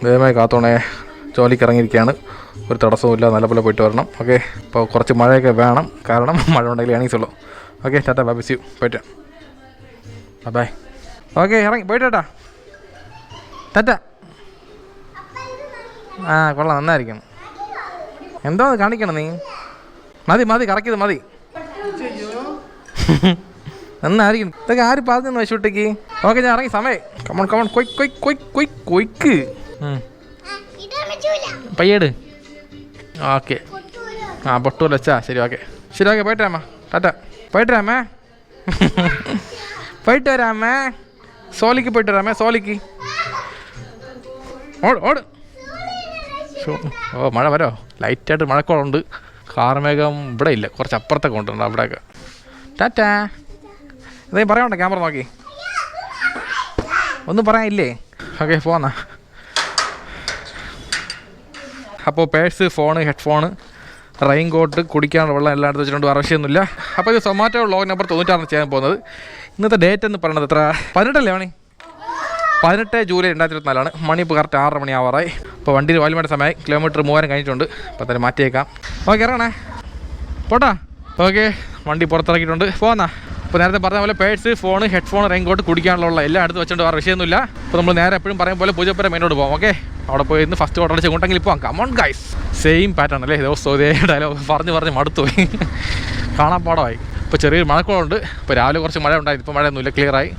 വേഗമായി കാത്തോണേ. ജോലിക്ക് ഇറങ്ങിയിരിക്കുകയാണ്. ഒരു തടസ്സവുമില്ല, നല്ലപോലെ പോയിട്ട് വരണം. ഓക്കെ, ഇപ്പോൾ കുറച്ച് മഴയൊക്കെ വേണം, കാരണം മഴ ഉണ്ടെങ്കിൽ ഏണിങ്സുള്ളൂ. ഓക്കെ, ടാറ്റ, ബൈ, ബൈ, പോയിട്ട് ബൈ. ഓക്കെ, ഇറങ്ങി പോയിട്ട് ടാറ്റ. ടാറ്റ. ആ കൊള്ളാം, നന്നായിരിക്കും. എന്തോ കാണിക്കണം നീ? മതി കറക്കിയത് മതി. നന്നായിരിക്കും. ഇതൊക്കെ ആര് പറഞ്ഞു ഷൂട്ടേക്ക്? ഓക്കെ, ഞാൻ ഇറങ്ങി. സമയം കമൺ കൊയ്ക്ക് പയ്യേട്. ഓക്കെ, ആ പൊട്ടൂല വെച്ചാ. ശരി, ഓക്കെ പോയിട്ട് വരാമ. ടാറ്റ, പോയിട്ട് വരാമേ. പോയിട്ട് വരാമേ. സോലിക്ക് പോയിട്ട് വരാമേ. സോലിക്ക് ഓട്. ഓ, മഴ വരോ? ലൈറ്റായിട്ട് മഴക്കോളുണ്ട്. കാർമേഘം ഇവിടെ ഇല്ല, കുറച്ച് അപ്പുറത്തൊക്കെ ഉണ്ട് അവിടെയൊക്കെ. ടാറ്റ. എന്തെങ്കിലും പറയാനുണ്ടോ? ക്യാമറ നോക്കി ഒന്നും പറയാനില്ലേ? ഓക്കെ, പോന്നാ. അപ്പോൾ purse, phone, headphone, raincoat, കുടിക്കാനുള്ള വെള്ളം എല്ലാം എടുത്ത് വെച്ചിട്ടുണ്ട്. ആവശ്യമൊന്നുമില്ല. അപ്പോൾ ഇത് സൊമാറ്റോ വ്ളോഗ് നമ്പർ 96 ചെയ്യാൻ പോകുന്നത്. ഇന്നത്തെ ഡേറ്റ് എന്ന് പറയുന്നത് എത്ര? 18 മണി 18 ജൂലൈ 2024. മണി ഇപ്പോൾ കറക്റ്റ് 6 മണി ആവാറായി. അപ്പോൾ വണ്ടിയിൽ വാല്യുമായിട്ട് സമയമായി. കിലോമീറ്റർ 3000 കഴിഞ്ഞിട്ടുണ്ട്. അപ്പോൾ തന്നെ മാറ്റിയേക്കാം. ഓക്കെ, ഇറങ്ങണേ. പോട്ടാ. ഓക്കെ, വണ്ടി പുറത്തിറക്കിയിട്ടുണ്ട്. പോന്നാ. അപ്പോൾ നേരത്തെ പറഞ്ഞ പോലെ പേഴ്സ്, ഫോണ്, ഹെഡ്ഫോൺ, റെയിൻകോട്ട്, കുടിക്കാനുള്ള എല്ലാം എടുത്ത് വെച്ചിട്ട് വേറെ വിഷയമൊന്നുമില്ല. അപ്പോൾ നമ്മൾ നേരെ എപ്പോഴും പറയും പോലെ പൂജപ്പുര മെയിനോട് പോകാം. ഓക്കെ, അവിടെ പോയി ഇന്ന് ഫസ്റ്റ് ഓർഡർ അടിച്ച് കൊണ്ടെങ്കിൽ പോകാം. Come on guys. സെയിം പാറ്റേൺ അല്ലേ ദിവസവും ഇതേ ഡയലോഗ് പറഞ്ഞ് മടുത്തുപോയി, കാണാൻ പാടമായി. ഇപ്പോൾ ചെറിയൊരു മഴക്കോളുണ്ട്. ഇപ്പോൾ രാവിലെ കുറച്ച് മഴ ഉണ്ടായിരുന്നു. ഇപ്പോൾ മഴയൊന്നുമില്ല, ക്ലിയറായി.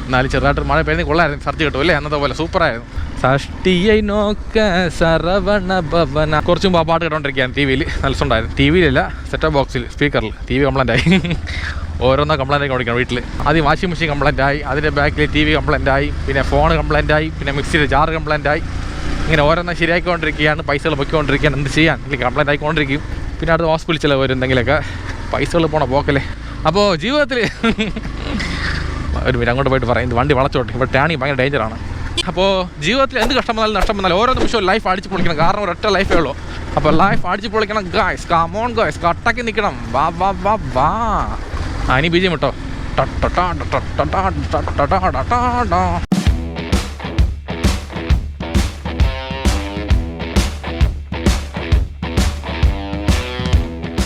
എന്നാലും ചെറുതായിട്ട് മഴ പെയ്യുന്ന കൊള്ളായിരുന്നു. സർച്ച് കിട്ടും അല്ലേ? അന്നത്തെ പോലെ സൂപ്പറായിരുന്നു. സഷ്ടിയെ നോക്ക സരവണ ഭവന. കുറച്ചും മുമ്പ് ആ പാട്ട് കേട്ടോണ്ടിരിക്കുകയാണ്. ടി വിയിൽ നല്ല ഉണ്ടായിരുന്നു. ടി വിയിലല്ല, സെറ്റപ്പ് ബോക്സിൽ, സ്പീക്കറിൽ. ടി വി കംപ്ലൈൻ്റ് ആയി. ഓരോന്നോ കംപ്ലൈൻ്റ് ഒക്കെ ഓടിക്കണം വീട്ടിൽ. ആദ്യം വാഷിംഗ് മെഷീൻ കംപ്ലൈൻ്റ് ആയി, അതിൻ്റെ ബാക്കിൽ ടി വി കംപ്ലൈൻ്റ് ആയി, പിന്നെ ഫോൺ കംപ്ലൈൻ്റ് ആയി, പിന്നെ മിക്സിയുടെ ജാർ കംപ്ലൈൻ്റ് ആയി. ഇങ്ങനെ ഓരോന്നും ശരിയാക്കിക്കൊണ്ടിരിക്കുകയാണ്. പൈസകൾ പൊയ്ക്കൊണ്ടിരിക്കുകയാണ്. എന്ത് ചെയ്യാൻ? ഇല്ലെങ്കിൽ കംപ്ലൈൻ്റ് ആയിക്കൊണ്ടിരിക്കും. പിന്നെ അടുത്ത് ഹോസ്പിറ്റലിൽ ചിലവ് വരും, എന്തെങ്കിലുമൊക്കെ പൈസകൾ പോണ പോക്കല്ലേ. അപ്പോൾ ജീവിതത്തിൽ ഒരു മിനിറ്റ് അങ്ങോട്ട് പോയിട്ട് പറയും. വണ്ടി വളച്ചോട്ടെ, ഇവിടെ ടേണിങ് ഭയങ്കര ഡേഞ്ചറാണ്. അപ്പോൾ ജീവിതത്തിൽ എന്ത് കഷ്ടം വന്നാലും നഷ്ടം വന്നാലും ഓരോ നിമിഷവും ലൈഫ് അടിച്ച് പൊളിക്കണം. കാരണം ഒരൊറ്റ ലൈഫേ ഉള്ളൂ. അപ്പോൾ ലൈഫ് അടിച്ച് പൊളിക്കണം ഗായ്സ്. കമോൺ ഗായ്സ്, കട്ടക്കി നിൽക്കണം. വാ. ഇനി ബീജം കേട്ടോ.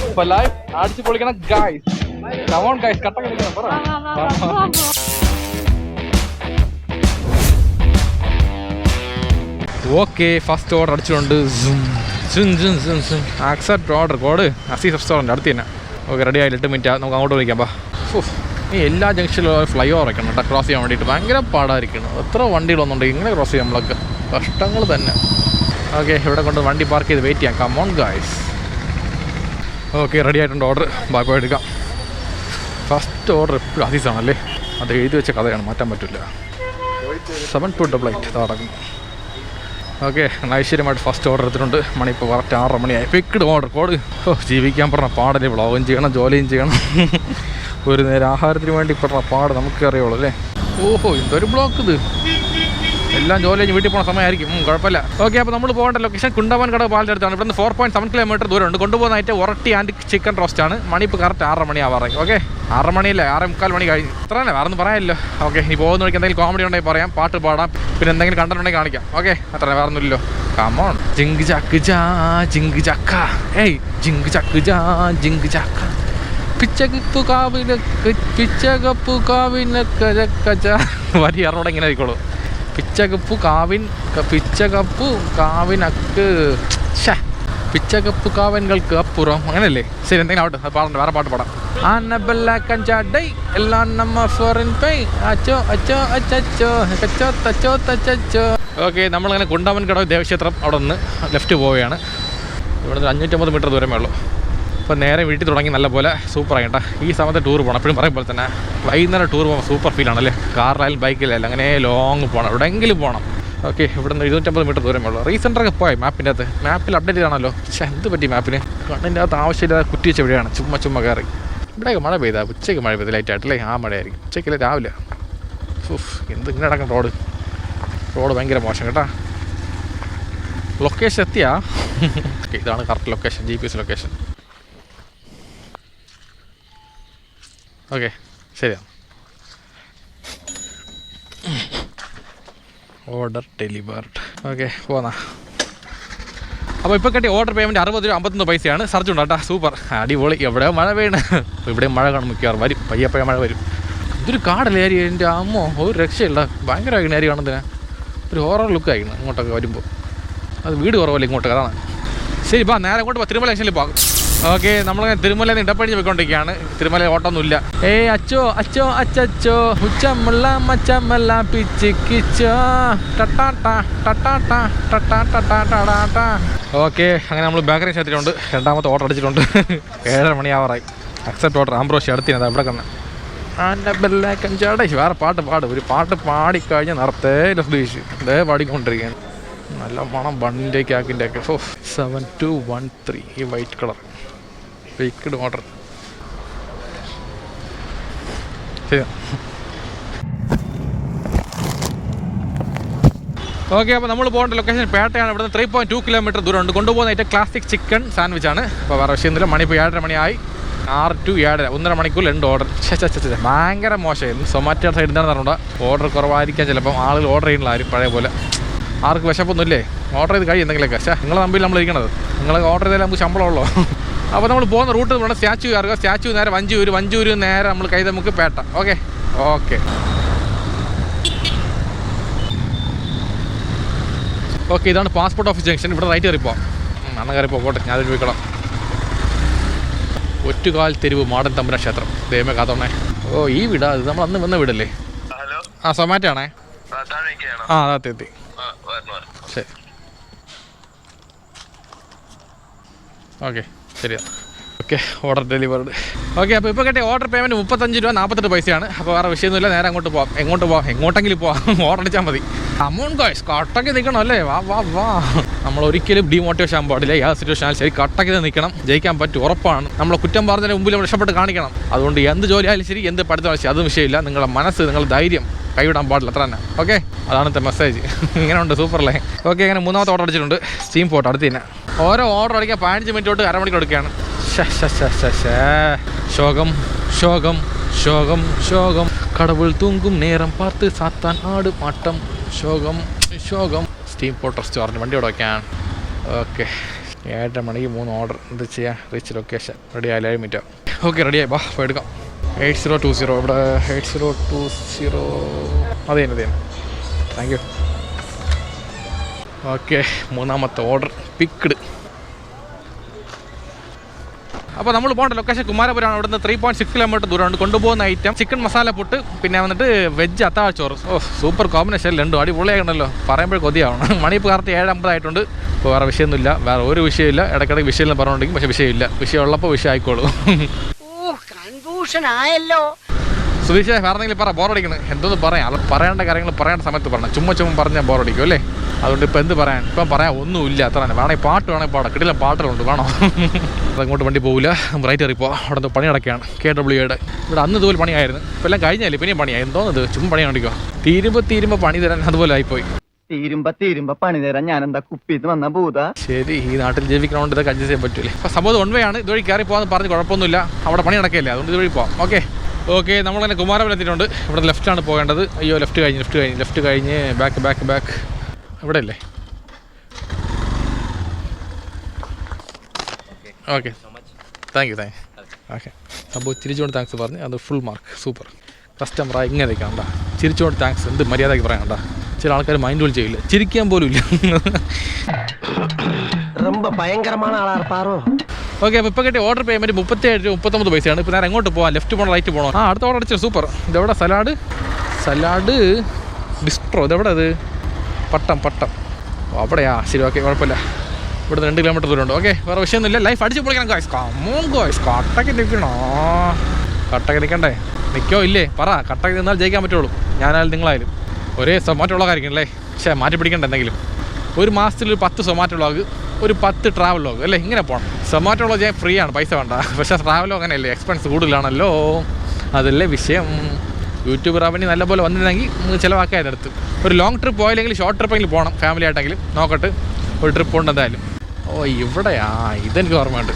അപ്പോൾ ലൈഫ് അടിച്ച് പൊളിക്കണം ഗായ്സ്. കമോൺ ഗായ്സ്, കട്ടക്കി നിൽക്കണം. പറ. ഓക്കെ, ഫസ്റ്റ് ഓർഡർ അടിച്ചുകൊണ്ട് accept order code Aziz restaurant അടുത്ത് തന്നെ. ഓക്കെ, റെഡി ആയി. 8 മിനിറ്റ് നമുക്ക് അങ്ങോട്ട് വിളിക്കാം. ഈ എല്ലാ ജംഗ്ഷനിലും ഫ്ലൈ ഓവർ വയ്ക്കണം കേട്ടോ, ക്രോസ് ചെയ്യാൻ വേണ്ടിയിട്ട്. ഭയങ്കര പാടായിരിക്കണം. എത്ര വണ്ടികളൊന്നുണ്ട് ഇങ്ങനെ ക്രോസ് ചെയ്യാം. നമ്മളൊക്കെ കഷ്ടങ്ങൾ തന്നെ. ഓക്കെ, ഇവിടെ കൊണ്ട് വണ്ടി പാർക്ക് ചെയ്ത് വെയിറ്റ് ചെയ്യാം. Come on guys. ഓക്കെ, റെഡി ആയിട്ടുണ്ട് ഓർഡർ. ബാക്കി എടുക്കാം. ഫസ്റ്റ് ഓർഡർ എപ്പോഴും അസീസാണല്ലേ. അത് എഴുതി വെച്ച കഥയാണ്, മാറ്റാൻ പറ്റില്ല. 7288 നടക്കുന്നു. ഓക്കെ, ഐശ്വര്യമായിട്ട് ഫസ്റ്റ് ഓർഡർ എടുത്തിട്ടുണ്ട്. മണി ഇപ്പോൾ കറക്റ്റ് 6 മണിയായി. Picked order code. ജീവിക്കാൻ പറഞ്ഞ പാടല്ലേ. വ്ളോഗും ചെയ്യണം, ജോലിയും ചെയ്യണം. ഒരു നേരം ആഹാരത്തിന് വേണ്ടി പറഞ്ഞ പാട് നമുക്ക് അറിയുള്ളൂ അല്ലേ. ഓഹോ, എന്തൊരു ബ്ലോക്ക് ഇത്. എല്ലാം ജോലി കഴിഞ്ഞ് വീട്ടിൽ പോകുന്ന സമയമായിരിക്കും. കുഴപ്പമില്ല. ഓക്കെ, അപ്പോൾ നമ്മൾ പോകേണ്ട ലൊക്കേഷൻ കുണ്ടമൻ കട പാലിൻ്റെ അടുത്താണ്. ഇവിടുന്ന് 4.7 കിലോമീറ്റർ ദൂരമുണ്ട്. കൊണ്ടുപോകുന്നതായിട്ട് ഒറട്ടി ആൻഡ് ചിക്കൻ റോസ്റ്റാണ്. മണി ഇപ്പോൾ കറക്റ്റ് 6 മണി ആവാറായി. ഓക്കെ, 6 മണിയല്ലേ, 6:45 മണി കഴിഞ്ഞു. അത്ര തന്നെ, വേറെ ഒന്നും പറയാനില്ലോ. ഓക്കെ, ഇനി പോകുന്ന വഴിക്ക് എന്തെങ്കിലും കോമഡി ഉണ്ടെങ്കിൽ പറയാം, പാട്ട് പാടാം, പിന്നെ എന്തെങ്കിലും കണ്ടന്റ് ഉണ്ടെങ്കിൽ കാണിക്കാം. ഓക്കെ, അത്ര വേറെ ഒന്നുമില്ലല്ലോ. കമോൺ. ജിങ്ക് ചക്ക് ജാ ജിങ്ക് ചക്ക. ഏയ് ജിങ്ക് ചക്ക് ജാ ജിങ്ക് ചക്ക. പിച്ചകപ്പു കാവിനൊക്കെ വലിയ അറിവിടെ ഇങ്ങനെ ആയിക്കോളൂ. പിച്ചകപ്പു കാവിനക്ക് പിച്ചകപ്പു കാവൻകൾക്ക് അപ്പുറം, അങ്ങനെയല്ലേ? ശരി, എന്തെങ്കിലും ആവട്ടെ. അത് പാടണ്ട, വേറെ പാട്ട് പാടാം. ഓക്കെ, നമ്മളിങ്ങനെ കുണ്ടമൻ കടവ് ദേവക്ഷേത്രം അവിടെ നിന്ന് ലെഫ്റ്റ് പോവുകയാണ്. ഇവിടെ 550 മീറ്റർ ദൂരമേ ഉള്ളൂ. അപ്പോൾ നേരെ വീട്ടിൽ തുടങ്ങി നല്ല പോലെ സൂപ്പറായി കേട്ടോ. ഈ സമയത്ത് ടൂർ പോകണം. എപ്പോഴും പറയും പോലെ തന്നെ വൈകുന്നേരം ടൂർ പോകാൻ സൂപ്പർ ഫീലാണല്ലേ. കാറിലായാലും ബൈക്കിലായാലും അങ്ങനെ ലോങ് പോകണം, എവിടെയെങ്കിലും പോകണം. ഓക്കെ, ഇവിടെ നിന്ന് 250 മീറ്റർ ദൂരമേ ഉള്ളൂ. റീസെൻ്ററൊക്കെ പോയി മാപ്പിൻ്റെ അകത്ത്. മാപ്പിൽ അപ്ഡേറ്റ് ചെയ്താണല്ലോ. പക്ഷേ എന്ത് പറ്റി മാപ്പിന്? കണ്ണിൻ്റെ അകത്ത് ആവശ്യമില്ലാതെ കുറ്റി വെച്ച എവിടെയാണ്. ചുമ്മാ കയറി. ഇവിടെയൊക്കെ മഴ പെയ്താൽ ഉച്ചയ്ക്ക് മഴ പെയ്ത് ലൈറ്റായിട്ടല്ലേ. ആ മഴയായിരിക്കും. ഉച്ചയ്ക്കല്ലേ, രാവിലെ. എന്ത് ഇങ്ങനെ നടക്കണം റോഡ് ഭയങ്കര മോശം കേട്ടോ. ലൊക്കേഷൻ എത്തിയാ? ഇതാണ് correct location, GPS location. Okay, ശരിയാണ്. Order delivered. ഓക്കെ പോന്നാ. അപ്പോൾ ഇപ്പോൾ കിട്ടിയ ഓർഡർ പേയ്മെൻറ്റ് 60 രൂപ 51 പൈസയാണ്. സർജ് ഉണ്ട് കേട്ടോ, സൂപ്പർ അടിപൊളി. എവിടെയോ മഴ പെയ്യണം, ഇവിടെയും മഴ കാണും മിക്കവാറും, വരും പയ്യപ്പയ്യ മഴ വരും. ഇതൊരു കാടല്ലേ ഏരിയ, എൻ്റെ അമ്മോ ഒരു രക്ഷയില്ല, ഭയങ്കരമായിരിക്കും ഏരിയ കാണുന്നതിന്, ഒരു ഹോറർ ലുക്കായിരിക്കണം ഇങ്ങോട്ടൊക്കെ വരുമ്പോൾ. അത് വീട് കുറവല്ല ഇങ്ങോട്ടൊക്കെ, അതാണ്. ശരി ബാ നേരെ അങ്ങോട്ട് തിരുമല ജംഗ്ഷനിൽ പോകാം. ഓക്കെ, നമ്മളിങ്ങനെ തിരുമല ഇടപ്പഴിഞ്ഞ് പോയിക്കൊണ്ടിരിക്കുകയാണ്. തിരുമല ഓട്ടമൊന്നുമില്ല. അച്ചോ അച്ചോ അച്ചോ ഉച്ചമ്മല്ല മച്ചമ്മല്ല പിച്ചിക്കിച്ചോ ടട്ടാട്ടാ ടട്ടാട്ടാ ടട്ടാ. ഓക്കെ, അങ്ങനെ നമ്മൾ ബേക്കറി ക്ഷേത്രത്തിലുണ്ട്. രണ്ടാമത്തെ ഓർഡർ അടിച്ചിട്ടുണ്ട്. 7:30 മണിയാവാറായി. Accept order. ആംബ്രോഷി അടുത്തിനത് അവിടെ കണ്ണ ആൻ്റെ ബെല്ലൈക്കൻ ചേട്ടാ. വേറെ പാട്ട് പാടും, ഒരു പാട്ട് പാടിക്കഴിഞ്ഞാൽ നിർത്തേ ലഫ്ദീഷ് ഇതേ പാടിക്കൊണ്ടിരിക്കുകയാണ്. നല്ല മണം ബണ്ണിൻ്റെ കേക്കിൻ്റെ ഒക്കെ. 7213 ഈ വൈറ്റ് കളർ ബേക്ക്ഡ് ഓർഡർ. ശരി. ഓക്കെ, അപ്പോൾ നമ്മൾ പോകേണ്ട ലൊക്കേഷൻ പേട്ടയാണ്. ഇവിടുന്ന് 3.2 കിലോമീറ്റർ ദൂരമുണ്ട്. കൊണ്ടുപോകുന്ന ഐറ്റം ക്ലാസിക് ചിക്കൻ സാൻഡ്വിച്ചാണ്. അപ്പോൾ വേറെ വിഷയമൊന്നുമില്ല. മണി ഇപ്പോൾ 7:30 മണിയായി. 6 to 7, 1.5 മണിക്കൂർ 2 ഓർഡർ. ഭയങ്കര മോശമായിരുന്നു. സൊമാറ്റോ സൈഡിൽ നിന്നാണ് പറഞ്ഞുകൊണ്ട് ഓർഡർ കുറവായിരിക്കാം ചിലപ്പം. ആളുകൾ ഓർഡർ ചെയ്യുന്നില്ല ആരും പഴയ പോലെ. ആർക്ക് വിശപ്പൊന്നുമില്ലേ? ഓർഡർ ചെയ്ത് കഴിയും എന്തെങ്കിലുമൊക്കെ. നിങ്ങളെ നമ്പിൽ നമ്മൾ ഇരിക്കണത്. നിങ്ങൾ ഓർഡർ ചെയ്താൽ നമുക്ക് ശമ്പളമുള്ളൂ. അപ്പോൾ നമ്മൾ പോകുന്ന റൂട്ട് വേണം സ്റ്റാച്യു കയറുക. സ്റ്റാച്യു നേരെ വഞ്ചൂര് നേരെ നമ്മൾ Kaithamukku Pettah. Okay okay okay ഇതാണ് പാസ്പോർട്ട് ഓഫീസ് ജംഗ്ഷൻ. ഇവിടെ റൈറ്റ് കയറിപ്പോ. അണ്ണ കയറിപ്പോ പോട്ടെ, ഞാൻ അതിൽ പോയിക്കണം. ഒറ്റുകാൽ തെരുവ് മാടൻ തമ്പുരാൻ ക്ഷേത്രം. ദൈവമേ കാത്തോണേ. ഓ ഈ വീടാ, ഇത് നമ്മൾ അന്ന് വന്ന വീടല്ലേ? ആ സൊമാറ്റോ ആണേ. ആ അതെ എത്തി. ശരി ഓക്കെ ശരിയാ. Okay order delivered. ഓക്കെ, അപ്പോൾ ഇപ്പോൾ കിട്ടിയ ഓർഡർ പേയ്മെൻറ്റ് 35 രൂപ 48 പൈസയാണ്. അപ്പോൾ വേറെ വിഷയമൊന്നുമില്ല. നേരെ അങ്ങോട്ട് പോകാം. എങ്ങോട്ടെങ്കിലും പോവാം. ഓർഡർ അടിച്ചാൽ മതി. അമൗണ്ട് ഗോയ്സ് കട്ടക്ക് നിൽക്കണം അല്ലേ? വാ നമ്മൾ ഒരിക്കലും ഡീമോട്ടിവേഷൻ ആകാൻ പാടില്ല. ഏത് സിറ്റുവേഷൻ ആയാലും ശരി കട്ടക്ക് നിൽക്കണം. ജയിക്കാൻ പറ്റും, ഉറപ്പാണ്. നമ്മൾ കുറ്റം പറഞ്ഞതിന് മുമ്പിൽ നമ്മൾ രക്ഷപ്പെട്ട് കാണിക്കണം. അതുകൊണ്ട് എന്ത് ജോലിയായാലും ശരി, എന്ത് പഠിത്തമായാലും ശരി, അതും വിഷയമില്ല. നിങ്ങളുടെ മനസ്സ്, നിങ്ങളുടെ ധൈര്യം കൈവിടാൻ പാടില്ല, അത്ര തന്നെ. ഓക്കെ, അതാണ് മെസ്സേജ്. ഇങ്ങനെ ഉണ്ട്, സൂപ്പറല്ലേ? ഓക്കെ, അങ്ങനെ മൂന്നാമത്തെ ഓർഡർ അടിച്ചിട്ടുണ്ട്. സ്റ്റീം ഫോട്ടോ അടുത്ത് തന്നെ. ഓരോ ഓർഡർ അടിക്കാൻ 15 മിനിറ്റ് തൊട്ട് 1/2 മണിക്കൂർ എടുക്കുകയാണ്. ശോകം கடவுள் തൂങ്കും നേരം പാർത്ത് സാത്താൻ ആട് മാട്ടം. ശോകം സ്റ്റീം പോട്ട് റെസ്റ്റോറൻറ്റ്. വണ്ടി ഇവിടെ വയ്ക്കാൻ. ഓക്കെ, 7:30 മണിക്ക് 3 ഓർഡർ. എന്ത് ചെയ്യാം? റീച്ച് ലൊക്കേഷൻ റെഡി ആയി 7 മിനിറ്റ്. ഓക്കെ റെഡിയായി, ബാ പോയി എടുക്കാം. 8020 ഇവിടെ 8020 അതെ താങ്ക് യു. ഓക്കെ, മൂന്നാമത്തെ ഓർഡർ പിക്ഡ്. അപ്പോൾ നമ്മൾ പോകേണ്ട ലൊക്കേഷൻ കുമാരപുരമാണ്. ഇവിടുന്ന് 3.6 കിലോമീറ്റർ ദൂരമുണ്ട്. കൊണ്ടുപോകുന്ന ഐറ്റം ചിക്കൻ മസാല പുട്ട്, പിന്നെ വന്നിട്ട് വെജ് അത്താഴച്ചോറ്. Super combination. രണ്ടും അടിപൊളിയാകണമല്ലോ, പറയുമ്പോൾ കൊതിയാവണം. മണിപ്പോൾ കറക്റ്റ് 7:50 ആയിട്ടുണ്ട്. ഇപ്പോൾ വേറെ വിഷയമൊന്നുമില്ല, വേറെ ഒരു വിഷയമില്ല. ഇടയ്ക്കിടയ്ക്ക് വിഷയം പറഞ്ഞുകൊണ്ടെങ്കിൽ, പക്ഷേ വിഷയമില്ല. വിഷയം ഉള്ളപ്പോൾ വിഷയം ആയിക്കോളൂ. സുധീഷേ വേറെ എന്തെങ്കിലും പറ, ബോറടിക്കുന്നത് എന്തോന്ന് പറയാം. അത് പറയേണ്ട കാര്യങ്ങൾ പറയേണ്ട സമയത്ത് പറഞ്ഞാൽ ചുമ്മാ പറഞ്ഞാൽ ബോറടിക്കും അല്ലേ? അതുകൊണ്ട് ഇപ്പോൾ എന്ത് പറയാൻ, ഇപ്പം പറയാൻ ഒന്നുമില്ല, അത്ര തന്നെ. വേണമെങ്കിൽ പാട്ട് വേണമെങ്കിൽ പാടാം, കിട്ടില്ല പാട്ടുകളുണ്ട്, വേണോ? അതങ്ങോട്ട് വണ്ടി പോകില്ല. റൈറ്റ് കയറിപ്പോൾ അവിടെ നിന്ന് പണി നടക്കുകയാണ്. KWയുടെ ഇവിടെ അന്ന് ഇതുപോലെ പണിയായിരുന്നു. ഇപ്പോൾ എല്ലാം കഴിഞ്ഞാലേ പിന്നെയും പണിയായി. എന്തോന്നത് ചുമ്മാ പണി കാണിക്കോ? തീരുമ്പോൾ പണി തരാൻ അതുപോലെ ആയിപ്പോയി. തീരുമ്പോ പണി തരാൻ ഞാൻ എന്താ കുപ്പിന്ന് വന്ന ഭൂത. ശരി, ഈ നാട്ടിൽ ജീവിക്കണോണ്ട് ഇതൊക്കെ അഡ്ജസ്റ്റ് ചെയ്യാൻ പറ്റൂലേ. അപ്പോൾ സംഭവം 1 വേ ആണ്. ഇതുവഴി കയറി പോകാമെന്ന് പറഞ്ഞ് കുഴപ്പമൊന്നുമില്ല. അവിടെ പണി നടക്കില്ലേ, അതുകൊണ്ട് ഇതുവഴി പോകാം. ഓക്കെ നമ്മളങ്ങനെ കുമാരപുരം എത്തിയിട്ടുണ്ട്. ഇവിടെ ലെഫ്റ്റാണ് പോകേണ്ടത്. അയ്യോ ലെഫ്റ്റ് കഴിഞ്ഞ് ബാക്ക് ഇവിടെ അല്ലേ? Okay thank you. ഓക്കെ, അപ്പോൾ ചിരിച്ചുകൊണ്ട് താങ്ക്സ് പറഞ്ഞ് അത് ഫുൾ മാർക്ക്. സൂപ്പർ കസ്റ്റമറായി ഇങ്ങനെ കാണണ്ട. ചിരിച്ചുകൊണ്ട് താങ്ക്സ് എന്ത് മര്യാദയ്ക്ക് പറയാണ്ട. ചില ആൾക്കാർ മൈൻഡ് പോലും ചെയ്യില്ല, ചിരിക്കാൻ പോലും ഇല്ല. ഓക്കെ, അപ്പോൾ ഇപ്പോൾ കിട്ടിയ ഓർഡർ പേയ്മെൻറ്റ് 37 രൂപ 39 പൈസയാണ്. ഇപ്പോൾ നേരെ എങ്ങോട്ട് പോകാം? ലെഫ്റ്റ് പോകണം, റൈറ്റ് പോകണം? അടുത്ത ഓർഡർ അടിച്ചത് സൂപ്പർ. ഇതെവിടെ? Salad bistro. ഇതെവിടെ? അത് പട്ടം അവിടെയാ. ശരി, ഓക്കെ കുഴപ്പമില്ല. ഇവിടെ 2 കിലോമീറ്റർ ദൂരമുണ്ട്. ഓക്കെ, വേറെ വിഷയമൊന്നുമില്ല. ലൈഫ് അടിച്ച് പൊളിക്കണം ഗോയ്സ്. കമോൺ ഗോയ്സ്, കട്ടക്ക് നിൽക്കണോ? കട്ടക്ക് നിൽക്കണ്ടേ? നിൽക്കോ ഇല്ലേ? പറ. കട്ടക്ക് നിന്നാൽ ജയിക്കാൻ പറ്റുള്ളൂ. ഞാനായാലും നിങ്ങളായാലും ഒരേ സൊമാറ്റോ വ്ളോഗായിരിക്കും അല്ലേ? പക്ഷേ മാറ്റി പിടിക്കണ്ട എന്തെങ്കിലും. ഒരു മാസത്തിൽ ഒരു 10 സൊമാറ്റോ വ്ളോഗ്, ഒരു 10 ട്രാവൽ വ്ളോഗ് അല്ലേ? ഇങ്ങനെ പോകണം. സൊമാറ്റോ വ്ളോഗ് ഞാൻ ഫ്രീ ആണ്, പൈസ വേണ്ട. പക്ഷേ ട്രാവൽ അങ്ങനെയല്ലേ, എക്സ്പെൻസ് കൂടുതലാണല്ലോ. അതല്ലേ വിഷയം. യൂട്യൂബ് റവന്യൂ നല്ലപോലെ വന്നിരുന്നെങ്കിൽ നമുക്ക് ചിലവാക്കാൻ അടുത്ത്. ഒരു ലോങ് ട്രിപ്പ് പോയില്ലെങ്കിൽ ഷോർട്ട് ട്രിപ്പെങ്കിലും പോകണം, ഫാമിലി ആയിട്ടെങ്കിലും. നോക്കട്ടെ, ഒരു ട്രിപ്പ് ഉണ്ട് എന്തായാലും. ഇവിടെയാ, ഇതെനിക്ക് ഓർമ്മയുണ്ട്.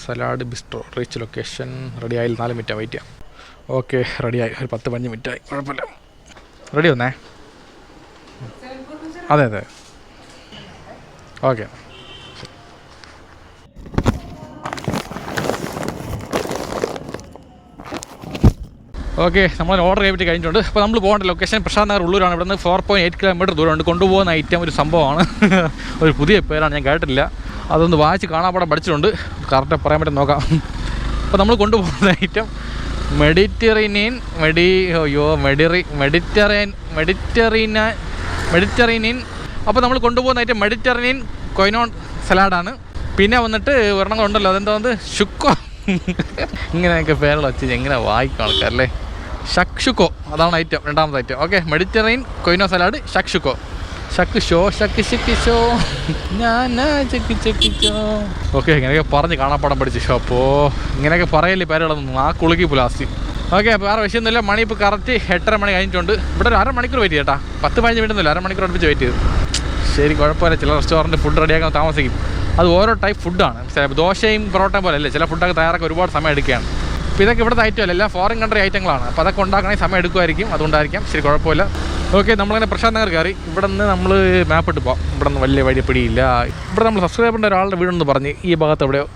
Salad bistro. Reach location. റെഡിയായി 4 മിനിറ്റ് വെയിറ്റ് ചെയ്യാം. ഓക്കെ റെഡിയായി. ഒരു 10-15 മിനിറ്റായി, കുഴപ്പമില്ല. റെഡി വന്നേ. അതെ അതെ ഓക്കെ. ഓക്കെ, നമ്മൾ ഓർഡർ ചെയ്തിട്ട് കഴിഞ്ഞിട്ടുണ്ട്. അപ്പോൾ നമ്മൾ പോകേണ്ട ലൊക്കേഷൻ പ്രശാന്ത് നഗർ ഉള്ളൂരാണ്. ഇവിടെ നിന്ന് 4.8 കിലോമീറ്റർ ദൂരമുണ്ട്. കൊണ്ടുപോകുന്ന ഐറ്റം ഒരു സംഭവമാണ്, ഒരു പുതിയ പേരാണ്, ഞാൻ കേട്ടിട്ടില്ല. അതൊന്ന് വായിച്ച് കാണാപ്പാടെ പഠിച്ചിട്ടുണ്ട്, കറക്റ്റ് പറയാൻ പറ്റും നോക്കാം. അപ്പോൾ നമ്മൾ കൊണ്ടുപോകുന്ന ഐറ്റം മെഡിറ്ററേനിയൻ. അപ്പോൾ നമ്മൾ കൊണ്ടുപോകുന്ന ഐറ്റം മെഡിറ്ററേനിയൻ കൊയിനോൺ സലാഡാണ്. പിന്നെ വന്നിട്ട് ഒരെണ്ണം ഉണ്ടല്ലോ, അതെന്താ വന്ന് ഷുക്കോ, ഇങ്ങനെയൊക്കെ പേരുകൾ വെച്ച് എങ്ങനെ വായിക്കും ആൾക്കാരല്ലേ. ഷക്ഷുക്കോ അതാണ് ഐറ്റം, രണ്ടാമത്തെ item. Okay, Mediterranean quinoa salad shakshuka. Okay, ഇങ്ങനെയൊക്കെ പറഞ്ഞ് കാണാപ്പാടം പഠിച്ചു. അപ്പോൾ ഇങ്ങനെയൊക്കെ പറയല്ലേ പേരുകളൊന്നും ആ കുളുക്കി പുലാസ്തി. ഓക്കെ, അപ്പോൾ വേറെ വിഷയമൊന്നുമില്ല. മണി ഇപ്പോൾ കറക്റ്റ് 8:30 മണി കഴിഞ്ഞിട്ടുണ്ട്. ഇവിടെ ഒരു അരമണിക്കൂർ വെയിറ്റ് ചെയ്യട്ടാ, 10-15 മിനിറ്റൊന്നുമില്ല, അരമണിക്കൂർ അടുപ്പിച്ച് വെയിറ്റ് ചെയ്തു. ശരി, കുഴപ്പമില്ല. ചില റെസ്റ്റോറൻറ്റ് ഫുഡ് റെഡിയാക്കാൻ താമസിക്കും, അത് ഓരോ ടൈപ്പ് ഫുഡാണ്. ദോശയും പൊറോട്ടയും പോലെ അല്ലേ, ചില ഫുഡൊക്കെ തയ്യാറാക്കാൻ ഒരുപാട് സമയം എടുക്കുകയാണ്. അപ്പോൾ ഇതൊക്കെ ഇവിടുത്തെ ഐറ്റമല്ല, എല്ലാം ഫോറിൻ കൺട്രി ഐറ്റങ്ങളാണ്. അപ്പോൾ അതൊക്കെ ഉണ്ടാക്കണമെങ്കിൽ സമയം എടുക്കുമായിരിക്കും, അതുകൊണ്ടായിരിക്കാം. ശരി, കുഴപ്പമില്ല. ഓക്കെ, നമ്മളങ്ങനെ പ്രശാന്ത് നഗർ കയറി. ഇവിടെ നിന്ന് നമ്മൾ മാപ്പ് ഇട്ട് പോകാം. ഇവിടെ നിന്ന് വലിയ വഴി പിടിയില്ല. ഇവിടെ നമ്മൾ സബ്സ്ക്രൈബറിൻ്റെ ഒരാളുടെ വീടെന്ന് പറഞ്ഞ് ഈ ഭാഗത്ത് എവിടെയോ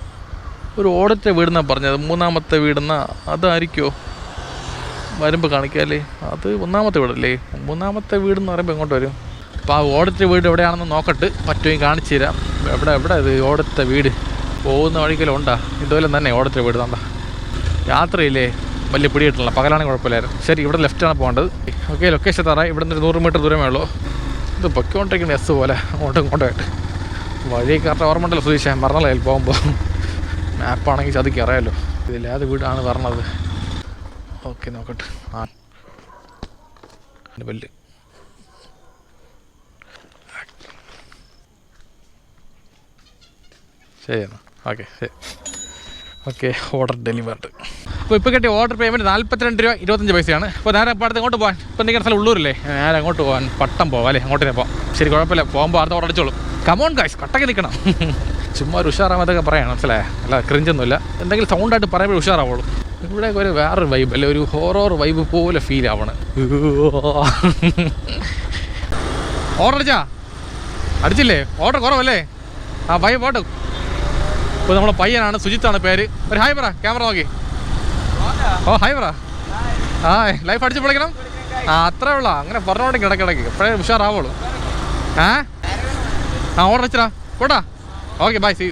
ഒരു ഓടിച്ച വീടെന്നാണ് പറഞ്ഞത്. 3ാമത്തെ വീടെന്ന അതായിരിക്കുമോ, വരുമ്പോൾ കാണിക്കാമല്ലേ. അത് 1ാമത്തെ വീടല്ലേ, 3ാമത്തെ വീടെന്ന് പറയുമ്പോൾ എങ്ങോട്ട് വരും? അപ്പോൾ ആ ഓടിച്ച വീട് എവിടെയാണെന്ന് നോക്കട്ട് പറ്റുമെങ്കിൽ കാണിച്ചു തരാം. എവിടെ ഇത് ഓടിച്ച വീട്? പോകുന്ന വഴിക്കലും ഉണ്ടാ ഇതുപോലെ തന്നെ ഓടിച്ച വീട്. തണ്ട യാത്രയില്ലേ വലിയ പിടിയിട്ടില്ല, പകലാണെങ്കിൽ കുഴപ്പമില്ലായിരുന്നു. ശരി, ഇവിടെ ലെഫ്റ്റാണ് പോകേണ്ടത്. ഓക്കെ, ലൊക്കേഷൻ തറാം. ഇവിടെ നിന്ന് 100 മീറ്റർ ദൂരമേ ഉള്ളൂ. ഇത് പൊയ്ക്കൊണ്ടിരിക്കുന്ന എസ് പോലെ അങ്ങോട്ടും ഇങ്ങോട്ടുമായിട്ട്. വഴി കറക്റ്റ് ഓർമ്മ ഉണ്ടല്ലോ സുധീഷ, മറന്നല്ലേ പോകുമ്പോൾ. മാപ്പാണെങ്കിൽ ചതിക്ക് അറിയാമല്ലോ ഇതിലേത് വീടാണ് പറഞ്ഞത്. ഓക്കെ, നോക്കട്ടെ. ആ ബെല്ല്. ശരിയെന്നാ, ഓക്കെ ശരി. Okay, order delivered. അപ്പോൾ ഇപ്പോൾ കിട്ടിയ ഓർഡർ പേയ്മെൻറ്റ് 42 രൂപ 25 പൈസയാണ്. അപ്പോൾ നേരെ ഇപ്പോൾ അടുത്ത് ഇങ്ങോട്ട് പോകാൻ, ഇപ്പോൾ നിൽക്കുന്ന സ്ഥലം ഉള്ളൂരില്ലേ, നേരെ അങ്ങോട്ട് പോകാൻ പട്ടം പോകാം അല്ലേ, അങ്ങോട്ട് തന്നെ പോകാം. ശരി, കുഴപ്പമില്ല. പോകുമ്പോൾ അടുത്ത ഓർഡർ അടിച്ചോളും. കമോൺ ഗൈസ്, കട്ടക്ക് നിൽക്കണം. ചുമ്മാ ഒരു ഉഷാറാമതൊക്കെ പറയണം, മനസ്സിലായേ? അല്ല ക്രിഞ്ചൊന്നുമില്ല, എന്തെങ്കിലും സൗണ്ടായിട്ട് പറയുമ്പോൾ ഉഷാറാവുള്ളൂ. ഇവിടെ ഒരു വേറൊരു വൈബ് അല്ലേ, ഒരു ഹൊറർ വൈബ് പോലെ ഫീൽ ആവണം. ഓർഡർ അടിച്ചില്ലേ? ഓർഡർ കുറവല്ലേ? ആ ബൈ പോട്ട്. ഇപ്പോൾ നമ്മളെ പയ്യനാണ്, സുജിത്താണ് പേര്. ഒരു ഹായ് പറ, ക്യാമറ നോക്കി. ഓ ഹായ് പറ. ആ ലൈഫ് അടിച്ച് പൊളിക്കണം. ആ അത്രേ ഉള്ളൂ, അങ്ങനെ പറഞ്ഞോണ്ടെങ്കിൽ ഇടയ്ക്കിടയ്ക്ക് എപ്പോഴേ ഉഷാറാവുള്ളൂ. ഓർഡർ അടിച്ചടാ പോട്ടാ. Okay bye, see.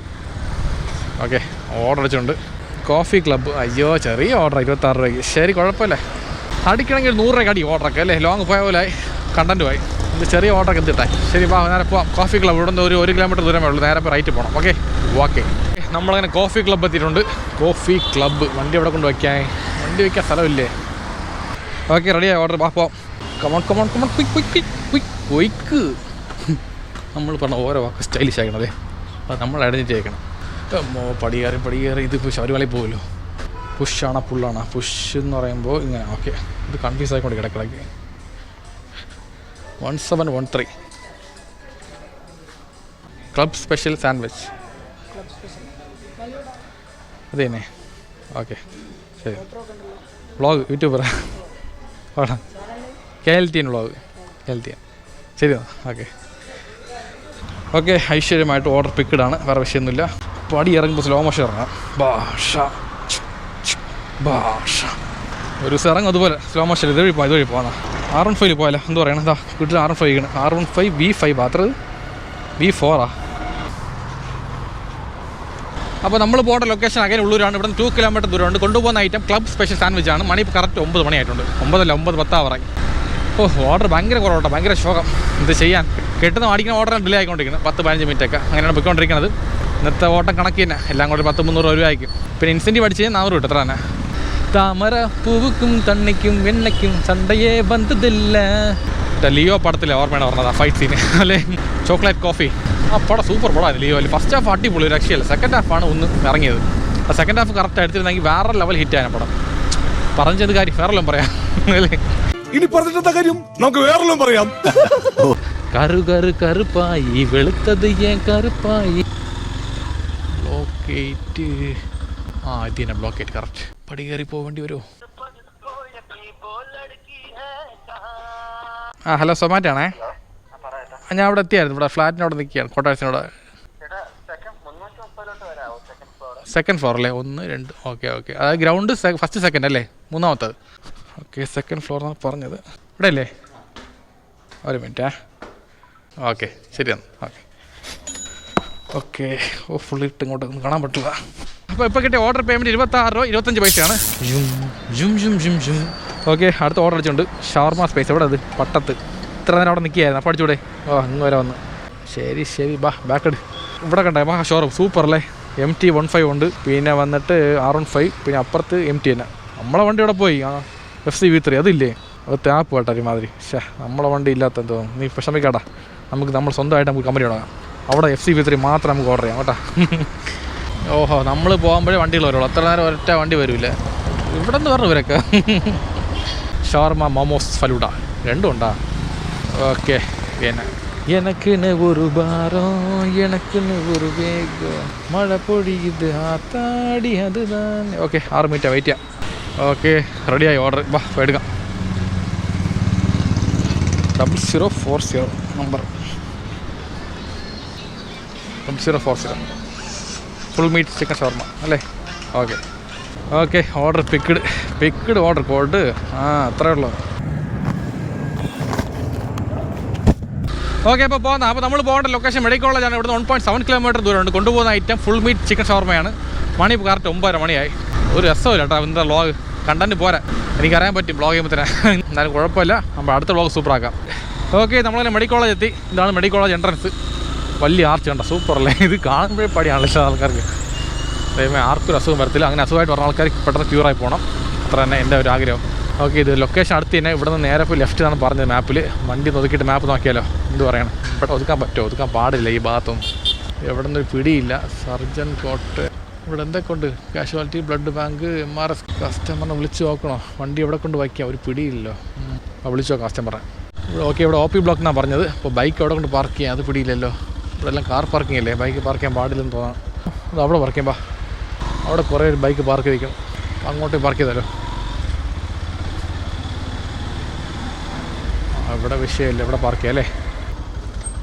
Okay, order അടിച്ചിട്ടുണ്ട്. Coffee club. അയ്യോ, ചെറിയ ഓർഡർ 26 രൂപയ്ക്ക്. ശരി, കുഴപ്പമില്ല. അടിക്കണമെങ്കിൽ 100 രൂപയ്ക്ക് അടി ഓർഡറൊക്കെ അല്ലേ, ലോങ് പോയ പോലെ കണ്ടൻറ്റുമായി. ഇത് ചെറിയ ഓർഡറൊക്കെ എന്തിട്ടായി. ശരി, നേരെ പോവാം. കോഫി ക്ലബ്ബ് ഇവിടെ നിന്ന് ഒരു 1 കിലോമീറ്റർ ദൂരമേ ഉള്ളൂ. നേരെ ഇപ്പോൾ റൈറ്റ് പോകണം. ഓക്കെ ഓക്കെ, നമ്മളങ്ങനെ കോഫി ക്ലബ്ബ് എത്തിയിട്ടുണ്ട്. കോഫി ക്ലബ്ബ് വണ്ടി എവിടെ കൊണ്ട് വയ്ക്കാൻ, വണ്ടി വയ്ക്കാൻ സ്ഥലമില്ലേ? ഓക്കെ, റെഡിയായി. ഓർഡർ പോവാം. Come on come on come on, quick. നമ്മൾ പറഞ്ഞ ഓരോ വാക്ക് സ്റ്റൈലിഷ് ആക്കണതേ, അത് നമ്മൾ അടിഞ്ഞിട്ട് കേൾക്കണം. പടിയേറി ഇതിപ്പോൾ ശബരിമലയിൽ പോകുമല്ലോ. പുഷാണോ പുള്ളാണോ? പുഷ് എന്ന് പറയുമ്പോൾ ഇങ്ങനെ. ഓക്കെ, ഇത് കൺഫ്യൂസ് ആയിക്കൊണ്ട് കിടക്കിടയ്ക്ക്. 1713 ക്ലബ് സ്പെഷ്യൽ സാൻഡ്വിച്ച്. അത് തന്നെ. ഓക്കെ ശരി. വ്ളോഗ് യൂട്യൂബർ ആടാ, KLTN വ്ളോഗ്, KLTN. ശരി, ഓക്കെ ഓക്കെ. ഐശ്വര്യമായിട്ട് ഓർഡർ പിക്കഡാണ്, വേറെ വിഷയമൊന്നുമില്ല. പടി ഇറങ്ങുമ്പോൾ സ്ലോ മോഷൻ ഇറങ്ങാം. ഒരു ദിവസം ഇറങ്ങും അതുപോലെ സ്ലോ മോഷൻ. ഇതുവഴി പോകുന്ന R15 പോയാലോ, എന്ത് പറയണം? എന്താ വീട്ടിൽ R15 R15 V5 അത്ര V4 അപ്പോൾ നമ്മൾ പോകേണ്ട ലൊക്കേഷൻ അകലെ ഉള്ളൂരാണ്. ഇവിടെ നിന്ന് 2 കിലോമീറ്റർ ദൂരമുണ്ട്. കൊണ്ടുപോകുന്ന ഐറ്റം ക്ലബ് സ്പെഷ്യൽ സാൻഡ്വിച്ച് ആണ്. മണി ഇപ്പോൾ കറക്റ്റ് 9 മണിയായിട്ടുണ്ട്. 9:10 ആവറായി. ഓർഡർ ഭയങ്കര കുറവട്ടോ, ഭയങ്കര ശോകം. എന്ത് ചെയ്യാൻ, കിട്ടുന്ന അടിക്കുന്ന ഓർഡർ ഡിലേ ആയിക്കൊണ്ടിരിക്കുന്നത്. 10-15 മിനിറ്റൊക്കെ അങ്ങനെയാണ് പോയിക്കൊണ്ടിരിക്കുന്നത്. ഇന്നത്തെ ഓട്ടം കണക്ക് തന്നെ, എല്ലാം കൂടി 100-300 രൂപ ആയിരിക്കും. പിന്നെ ഇൻസെൻറ്റീവ് അടിച്ച് 400 കിട്ടും. എത്ര തന്നെ? താമര പൂവുക്കും തണ്ണിക്കും വെണ്ണയ്ക്കും സണ്ടയെ ബന്ധത്തില്ല. ലിയോ പടത്തിലെ ഓർമ്മയാണ് പറഞ്ഞത് ആ ഫൈറ്റ് സീന് അല്ലേ. ചോക്ലേറ്റ് കോഫി, ആ പടം സൂപ്പർ പടമാണ് ലിയോ. ഫസ്റ്റ് ഹാഫ് അടിപൊളി, ഒരു രക്ഷയല്ല. സെക്കൻഡ് ഹാഫാണ് ഒന്ന് ഇറങ്ങിയത്. ആ സെക്കൻഡ് ഹാഫ് കറക്റ്റ് എടുത്തിരുന്നെങ്കിൽ വേറെ ലെവൽ ഹിറ്റാണ് പടം. പറഞ്ഞത് കാര്യം വേറെല്ലാം പറയാം അല്ലേ. ഇനി പറഞ്ഞിട്ടെന്താ കാര്യം, നമുക്ക് വേറെല്ലാം പറയാം. കറുപ്പായി വെളുത്തത് ഏൻ കറുപ്പായി. ബ്ലോക്കേറ്റ്. ആ ഇത് തന്നെ ബ്ലോക്കേറ്റ് കറക്റ്റ്. പടി കയറി പോവേണ്ടി വരുമോ? ഹലോ സൊമാറ്റോ ആണേ. ഞാൻ അവിടെ എത്തിയായിരുന്നു, ഇവിടെ ഫ്ലാറ്റിനവിടെ നിൽക്കുകയാണ്, കോട്ടാഴ്സിനോട്. സെക്കൻഡ് ഫ്ലോർ അല്ലേ? 1, 2. ഓക്കെ. അതായത് ഗ്രൗണ്ട് ഫസ്റ്റ് സെക്കൻഡ് അല്ലേ? മൂന്നാമത്തത്. ഓക്കെ, സെക്കൻഡ് ഫ്ലോർ എന്നാണ് പറഞ്ഞത്. ഇവിടെ അല്ലേ? ഒരു മിനിറ്റാ. ഓക്കെ, ശരിയാണ്. ഓക്കെ. ഫുള്ള് ഇട്ട് ഇങ്ങോട്ടൊന്നും കാണാൻ പറ്റില്ല. അപ്പോൾ ഇപ്പോൾ കിട്ടിയ ഓർഡർ പേയ്മെൻറ്റ് 26 രൂപ 25 പൈസയാണ്. ഓക്കെ, അടുത്ത ഓർഡർ അടിച്ചുകൊണ്ട് ഷവർമ സ്പേസ്. എവിടെ അത്? പട്ടത്ത്. ഇത്ര നേരം അവിടെ നിൽക്കുകയായിരുന്നു. അപ്പോൾ അടിച്ചൂടെ? അങ്ങ് വരെ വന്ന്. ശരി, ബാക്ക് എടു. ഇവിടെ കണ്ടേ ഷോറൂം സൂപ്പർ അല്ലേ? MT 15 ഉണ്ട്, പിന്നെ വന്നിട്ട് R15, പിന്നെ അപ്പുറത്ത് MT തന്നെ. നമ്മളെ വണ്ടി ഇവിടെ പോയി. FC V3 അതില്ലേ? അത് താപ്പ് കേട്ടോ ഒരുമാതിരി. നമ്മളെ വണ്ടി ഇല്ലാത്ത എന്തോ. നീ വിഷമിക്കാട്ടാ, നമ്മൾ സ്വന്തമായിട്ട് നമുക്ക് കമ്പനി തുടങ്ങാം. അവിടെ FC V3 മാത്രം നമുക്ക് ഓർഡർ ചെയ്യാം കേട്ടോ. നമ്മൾ പോകുമ്പോഴേ വണ്ടികൾ വരുള്ളൂ, അത്ര നേരം ഒരൊറ്റ വണ്ടി വരില്ല. ഇവിടെ നിന്ന് പറഞ്ഞു ഇവരൊക്കെ. ഷവർമ, മോമോസ്, ഫലൂഡ രണ്ടും ഉണ്ടാ. ഓക്കെ. പിന്നെ எனக்குன்னு ஒரு பாரம் எனக்குன்னு ஒரு வேகம் மழை பொழியுது ஆத்தாடி அதுதான். ഓക്കെ, 6 മിനിറ്റ് വെയിറ്റ് ചെയ്യാം. ഓക്കെ, റെഡിയായി ഓർഡർ. എടുക്കാം. 0040 നമ്പർ 0040 ഫുൾ മീറ്റ് ചിക്കൻ ഷവർമ അല്ലേ? Okay. Order picked order code. അത്രേ ഉള്ളൂ. ഓക്കെ, അപ്പോൾ നമ്മൾ പോകേണ്ട ലൊക്കേഷൻ മെഡിക്കൽ കോളേജാണ്. ഇവിടുന്ന് 1.7 കിലോമീറ്റർ ദൂരമുണ്ട്. കൊണ്ടുപോകുന്ന ഐറ്റം ഫുൾ മീറ്റ് ചിക്കൻ ഷവർമയാണ്. മണി കറക്റ്റ് 9:30 മണിയായി. ഒരു രസമില്ല കേട്ടോ ഇന്നത്തെ വ്ളോഗ്. കണ്ടന്റ് പോരാ, എനിക്കറിയാൻ പറ്റും വ്ളോഗ് ചെയ്യുമ്പോൾ തന്നെ. എന്നാലും കുഴപ്പമില്ല, നമ്മൾ അടുത്ത വ്ളോഗ് സൂപ്പറാക്കാം. ഓക്കെ, നമ്മളങ്ങനെ മെഡിക്കൽ കോളേജ് എത്തി. ഇതാണ് മെഡിക്കൽ കോളേജ് എൻട്രൻസ്. വലിയ ആർച്ച് കണ്ട സൂപ്പറല്ലേ? ഇത് കാണുമ്പോഴേ പടിയാണല്ലോ ആൾക്കാർക്ക്. ദൈവമേ, ആർക്കും ഒരു അസുഖം വരത്തില്ല. അങ്ങനെ അസുഖമായിട്ട് പറഞ്ഞ ആൾക്കാർക്ക് പെട്ടെന്ന് ക്യൂറായി പോകണം. അത്ര തന്നെ എൻ്റെ ഒരു ആഗ്രഹം. ഓക്കെ, ഇത് ലൊക്കേഷൻ അടുത്ത് തന്നെ. ഇവിടെ നിന്ന് നേരെ പോയി ലെഫ്റ്റ് എന്നാണ് പറഞ്ഞത് മാപ്പിൽ. വണ്ടി ഒതുക്കിയിട്ട് മാപ്പ് നോക്കിയാലോ? എന്ത് പറയണം, ഇവിടെ ഒതുക്കാൻ പറ്റുമോ? ഒതുക്കാൻ പാടില്ല ഈ ഭാഗത്തൊന്നും. എവിടെ നിന്നൊരു പിടിയില്ല. സർജൻ കോട്ട് ഇവിടെ എന്തൊക്കെ ഉണ്ട്? Casualty, blood bank, MRS. കസ്റ്റമറിനെ വിളിച്ച് നോക്കണോ? വണ്ടി എവിടെ കൊണ്ട് വയ്ക്കാം? ഒരു പിടിയില്ലല്ലോ. വിളിച്ച് നോക്കാം കസ്റ്റമറെ. ഓക്കെ, ഇവിടെ OP ബ്ലോക്ക് എന്നാണ് പറഞ്ഞത്. അപ്പോൾ ബൈക്ക് എവിടെ കൊണ്ട് പാർക്ക് ചെയ്യാം? അത് പിടിയില്ലല്ലോ. ഇവിടെ എല്ലാം കാർ പാർക്കിംഗ് അല്ലേ? ബൈക്ക് പാർക്ക് ചെയ്യാൻ പാടില്ലെന്ന് തോന്നാം. അത് അവിടെ പാർക്ക് ചെയ്യാം. അവിടെ കുറേ ബൈക്ക് പാർക്ക് ചെയ്തിരിക്കും. അങ്ങോട്ടേ പാർക്ക് ചെയ്താലോ? ഇവിടെ വിഷയമില്ല, ഇവിടെ പാർക്ക് ചെയ്യാം അല്ലേ?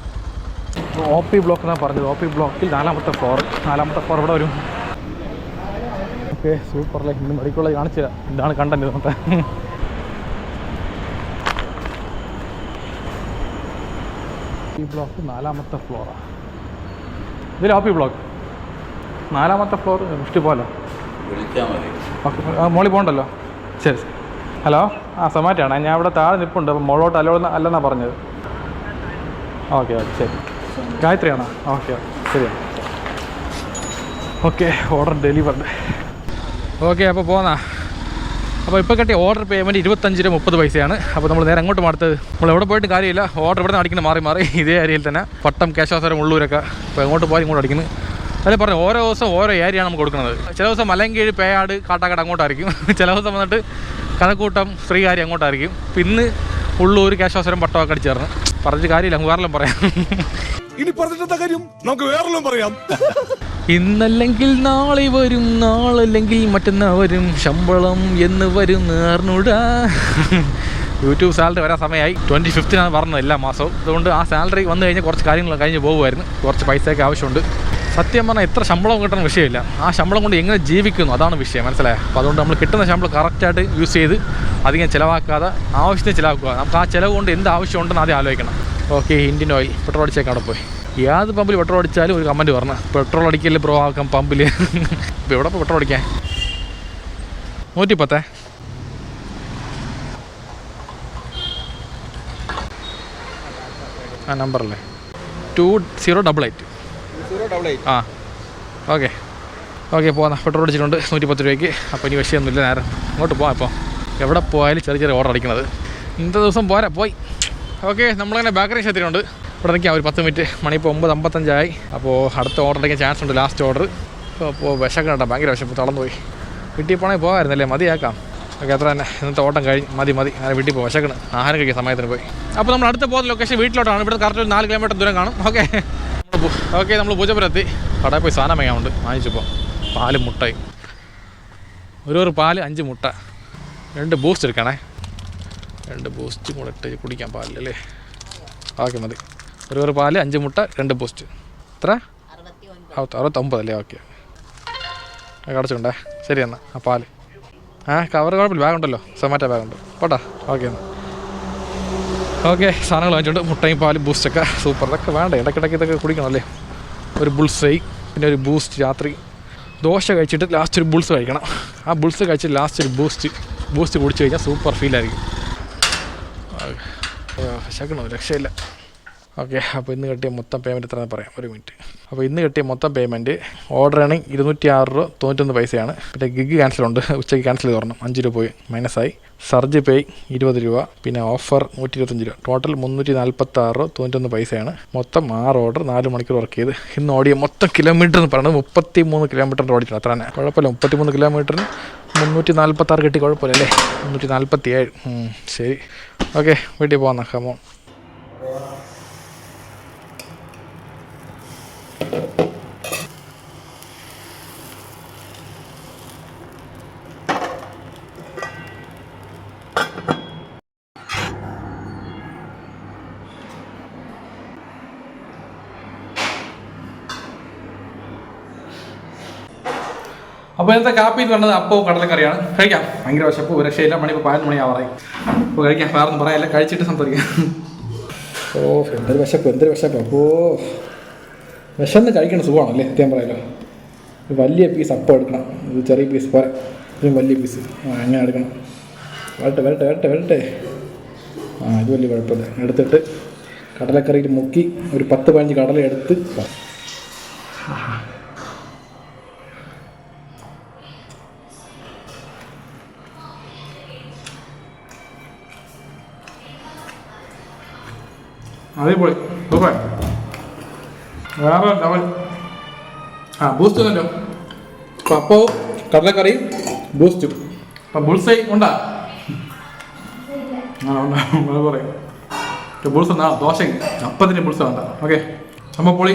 OP ബ്ലോക്ക് എന്നാണ് പറഞ്ഞത്. OP ബ്ലോക്കിൽ 4ാമത്തെ ഫ്ലോർ ഇവിടെ വരും. ഓക്കെ, സൂപ്പറല്ലേ? ഇന്ന് മെഡിക്കൽ കോളേജ് കാണിച്ചില്ല. ഇതാണ് കണ്ടന്റ് ഇന്നത്തെ. ഈ ബ്ലോക്ക് 4ാമത്തെ ഫ്ലോറാണ്. ഇതിൽ OP ബ്ലോക്ക് 4ാമത്തെ ഫ്ലോർ. ഇഷ്ടം പോലെ ഓക്കെ, മോളിൽ പോകണ്ടല്ലോ. ശരി. ഹലോ, സൊമാറ്റോ ആണ്. ഞാൻ ഇവിടെ താഴെ നിൽപ്പുണ്ട്. അപ്പോൾ മോളോട്ട് അല്ലെന്നാണ് പറഞ്ഞത്. ഓക്കെ, ശരി. ഗായത്രിയാണോ? ഓക്കെ, ശരിയാണ്. Okay, order delivered. ഓക്കെ, അപ്പോൾ അപ്പോൾ ഇപ്പോൾ കിട്ടിയ ഓർഡർ പേയ്മെൻറ്റ് 25 രൂപ 30 പൈസയാണ്. അപ്പോൾ നമ്മൾ നേരെ അങ്ങോട്ട് അടുത്തത്. നമ്മൾ എവിടെ പോയിട്ട് കാര്യമില്ല. ഓർഡർ ഇവിടെ നിന്ന് അടിക്കുന്നത് മാറി ഇതേ ഏരിയയിൽ തന്നെ. പട്ടം, കേശവാസരം, ഉള്ളൂരൊക്കെ. അപ്പോൾ എങ്ങോട്ട് പോയി ഇങ്ങോട്ട് അടിക്കുന്നത്. അതിൽ പറഞ്ഞു ഓരോ ദിവസം ഓരോ ഏരിയയാണ് നമുക്ക് കൊടുക്കുന്നത്. ചില ദിവസം മലങ്കീഴ്, പേയാട്, കാട്ടാക്കട അങ്ങോട്ടായിരിക്കും. ചില ദിവസം വന്നിട്ട് കഴക്കൂട്ടം, ശ്രീകാര്യം അങ്ങോട്ടായിരിക്കും. ഇന്ന് ഉള്ളൂർ, കേശവാസരം, പട്ടമൊക്കെ അടിച്ചേർന്ന്. പറഞ്ഞിട്ട് കാര്യമില്ല, വേറെല്ലാം പറയാം. ഇനി പറഞ്ഞിട്ടെന്താ കാര്യം? നമുക്ക് വേറെല്ലാം പറയാം. ഇന്നല്ലെങ്കിൽ നാളെ വരും, നാളല്ലെങ്കിൽ മറ്റന്നാൾ വരും, ശമ്പളം എന്ന് വരും നേർന്നുടാ. യൂട്യൂബ് സാലറി വരാൻ സമയമായി. 25th പറഞ്ഞത് എല്ലാ മാസവും. അതുകൊണ്ട് ആ സാലറി വന്നു കഴിഞ്ഞാൽ കുറച്ച് കാര്യങ്ങൾ കഴിഞ്ഞ് പോകുമായിരുന്നു. കുറച്ച് പൈസയൊക്കെ ആവശ്യമുണ്ട്. സത്യം പറഞ്ഞാൽ എത്ര ശമ്പളം കിട്ടുന്ന വിഷയമില്ല, ആ ശമ്പളം കൊണ്ട് എങ്ങനെ ജീവിക്കുന്നു അതാണ് വിഷയം. മനസ്സിലായോ? അപ്പോൾ അതുകൊണ്ട് നമ്മൾ കിട്ടുന്ന ശമ്പളം കറക്റ്റായിട്ട് യൂസ് ചെയ്ത് അധികം ചിലവാക്കാതെ ആവശ്യത്തിന് ചിലവാക്കുക. നമുക്ക് ആ ചിലവ് കൊണ്ട് എന്ത് ആവശ്യമുണ്ടെന്ന് ആദ്യം ആലോചിക്കണം. ഓക്കെ, ഇന്ത്യൻ ഓയിൽ പെട്രോൾ അടിച്ചേക്കാം. അവിടെ പോയി ഏത് പമ്പിൽ പെട്രോൾ അടിച്ചാലും ഒരു കമൻറ്റ് പറഞ്ഞു, പെട്രോൾ അടിക്കല്ലേ ബ്രോ ആക്കാം പമ്പിൽ. ഇപ്പോൾ എവിടെ ഇപ്പോൾ പെട്രോൾ അടിക്കാൻ? 110. ആ നമ്പറല്ലേ? 2088. ആ ഓക്കെ പോകാം. പെട്രോൾ അടിച്ചിട്ടുണ്ട് 110 രൂപയ്ക്ക്. അപ്പോൾ ഇനി വിഷയമൊന്നുമില്ല, നേരം അങ്ങോട്ട് പോകാം. ഇപ്പോൾ എവിടെ പോയാലും ചെറിയ ഓർഡർ അടിക്കുന്നത്. ഇന്നത്തെ ദിവസം പോരാ, പോയി. ഓക്കെ, നമ്മളങ്ങനെ ബേക്കറി ക്ഷേത്രമുണ്ട്. ഇവിടെ നിൽക്കാം ഒരു 10 മിനിറ്റ്. മണി ഇപ്പോൾ 9:55. അപ്പോൾ അടുത്ത ഓർഡർ അടിക്കാൻ ചാൻസ് ഉണ്ട്, ലാസ്റ്റ് ഓർഡർ. അപ്പോൾ വിശക്കണം കേട്ടോ, ഭയങ്കര വിശപ്പ്, തളർന്നു പോയി. വീട്ടിൽ പോകണമെങ്കിൽ പോകാമായിരുന്നല്ലേ? മതിയാക്കാം. ഓക്കെ, അത്ര തന്നെ. ഇന്നത്തെ ഓട്ടം കഴിഞ്ഞ് മതി. അങ്ങനെ വീട്ടിൽ പോകും, വിശക്കണം. ആഹാരം കഴിക്കാൻ സമയത്തിന് പോയി. അപ്പോൾ നമ്മൾ അടുത്ത് പോകുന്ന ലൊക്കേഷൻ വീട്ടിലോട്ടാണ്. ഇവിടെ കറക്റ്റ് ഒരു 4 കിലോമീറ്റർ ദൂരം കാണും. ഓക്കെ, നമ്മൾ പൂജപ്പുരത്തി. കടയിൽ പോയി സാധനം വാങ്ങാറുണ്ട്. വാങ്ങിച്ചപ്പോൾ പാല്, മുട്ടായി, ഒരു പാല്, 5 മുട്ട, 2 ബൂസ്റ്റ് എടുക്കണേ. 2 ബൂസ്റ്റ് കൂടെ ഇട്ട് കുടിക്കാൻ പാലില്ലല്ലേ? ഓക്കെ, മതി. ഒരു പാല് 5 മുട്ട 2 ബൂസ്റ്റ്. എത്ര? 69 അല്ലേ? ഓക്കെ, കടച്ചുണ്ടേ. ശരി എന്നാൽ ആ പാല് കവർ കുഴപ്പമില്ല, ബാഗുണ്ടല്ലോ, സൊമാറ്റോ ബാഗുണ്ട്. പോട്ടാ, ഓക്കെ എന്നാൽ. ഓക്കെ, സാധനങ്ങൾ വാങ്ങിച്ചുകൊണ്ട് മുട്ടയും പാലും ബൂസ്റ്റൊക്കെ സൂപ്പർ. ഇതൊക്കെ വേണ്ടേ, ഇടയ്ക്കിടയ്ക്ക് ഇതൊക്കെ കുടിക്കണമല്ലേ. ഒരു ബുൾസൈ, പിന്നെ ഒരു ബൂസ്റ്റ്. രാത്രി ദോശ കഴിച്ചിട്ട് ലാസ്റ്റ് ഒരു ബുൾസ് കഴിക്കണം. ആ ബുൾസ് കഴിച്ചിട്ട് ലാസ്റ്റ് ഒരു ബൂസ്റ്റ് കുടിച്ച് കഴിഞ്ഞാൽ സൂപ്പർ ഫീലായിരിക്കും. ശകണോ രക്ഷയില്ല. ഓക്കെ, അപ്പോൾ ഇന്ന് കിട്ടിയ മൊത്തം പേയ്മെൻറ്റ് എത്രയാണെന്ന് പറയാം, ഒരു മിനിറ്റ്. അപ്പോൾ ഇന്ന് കിട്ടിയ മൊത്തം പേയ്മെൻറ്റ് ഓർഡർ ആണെങ്കിൽ 206 രൂപ 91 പൈസയാണ്. പിന്നെ ഗിഗ് ക്യാൻസലുണ്ട്, ഉച്ചയ്ക്ക് ക്യാൻസൽ ചെയ്ത് തരണം, 5 രൂപ പോയി മൈനസായി. സർജ് പേ 20 രൂപ, പിന്നെ ഓഫർ 125 രൂപ, ടോട്ടൽ 346 രൂപ 91 പൈസയാണ്. മൊത്തം 6 ഓർഡർ 4 മണിക്കൂർ വർക്ക് ചെയ്ത്. ഇന്ന് ഓടിയ മൊത്തം കിലോമീറ്റർ എന്ന് പറയുന്നത് 33 കിലോമീറ്ററിൻ്റെ ഓടിക്കണം. അത്ര തന്നെ കുഴപ്പമില്ല. 33 കിലോമീറ്ററിന് 346 കിട്ടി, കുഴപ്പമില്ല അല്ലേ? 347. ശരി, ഓക്കെ, വീട്ടിൽ പോകാം. കമോ. അപ്പോൾ ഇന്നത്തെ കാപ്പി എന്ന് പറഞ്ഞത് അപ്പവും കടലക്കറിയാണ്. കഴിക്കാം, ഭയങ്കര വിശപ്പ്, ഒരു രക്ഷയില്ല. മണി ഇപ്പോൾ 11 മണിയാവാറായി. അപ്പോൾ കഴിക്കാം, വേറൊന്നും പറയാനില്ല, കഴിച്ചിട്ട് സംസാരിക്കാം. എന്തൊരു വിശപ്പ്. അപ്പോൾ വിശന്ന് കഴിക്കണ സുഖമാണല്ലേ, സത്യം പറയാലോ. ഒരു വലിയ പീസ് അപ്പം എടുക്കണം, ഇത് ചെറിയ പീസ് പോരെ, ഒരു വലിയ പീസ് അങ്ങനെ എടുക്കണം. വരട്ടെ. ഇത് വലിയ കുഴപ്പമില്ല. എടുത്തിട്ട് കടലക്കറിയിൽ മുക്കി ഒരു 10-15 കടല എടുത്ത് അതേപോലെ സൂപ്പർ, വേറെ ഡബൽ. ബൂസ്റ്റ് തന്നല്ലോ. അപ്പോൾ അപ്പവും കടലക്കറി ബൂസ്റ്റും. അപ്പം ബുൾസൈ ഉണ്ടാ പറയാം. ബുൾസ് എന്നാ ദോശയ്ക്ക് അപ്പത്തിൻ്റെ ബുൾസ് വേണ്ട. ഓക്കെ, നമ്മൾ പൊളി.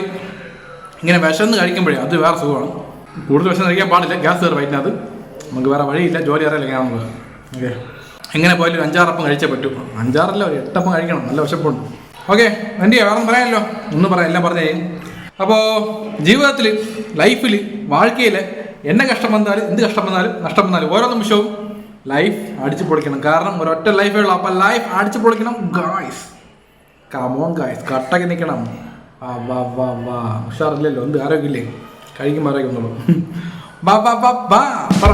ഇങ്ങനെ വിശന്ന് കഴിക്കുമ്പോഴേ അത് വേറെ സുഖമാണ്. കൂടുതൽ വിശന്ന് കഴിക്കാൻ പാടില്ല, ഗ്യാസ് കയറി വയറ്റിനകത്ത്. നമുക്ക് വേറെ വഴിയില്ല, ജോലി അറിയില്ല എങ്ങനെയാണ് നമുക്ക്. ഓക്കെ, എങ്ങനെ പോയാലും ഒരു 5-6 അപ്പം കഴിച്ചേ പറ്റൂ. 5-6 ഒരു 8 അപ്പം കഴിക്കണം, നല്ല വിശപ്പുണ്ട്. ഓക്കെ, എൻ്റെ വേറെ പറയാമല്ലോ, ഒന്നും പറയാം, എല്ലാം പറഞ്ഞു കഴിഞ്ഞു. അപ്പോൾ ജീവിതത്തിൽ, ലൈഫിൽ, വാഴ്ക്കയിൽ എന്നെ കഷ്ടം വന്നാലും എന്ത് കഷ്ടം വന്നാലും നഷ്ടം വന്നാലും ഓരോ നിമിഷവും ലൈഫ് അടിച്ചു പൊളിക്കണം. കാരണം ഒരൊറ്റ ലൈഫേ ഉള്ളൂ. അപ്പം ലൈഫ് അടിച്ചു പൊളിക്കണം ഗായ്സ്. കമോൺ ഗായ്സ്, കട്ടൊക്കെ നിൽക്കണം. വാ ഉഷാറില്ലല്ലോ, എന്ത് ആരോഗ്യമില്ലേ? കഴിക്കുമ്പോൾ ആരോഗ്യം ഒന്നുള്ളൂ. പറ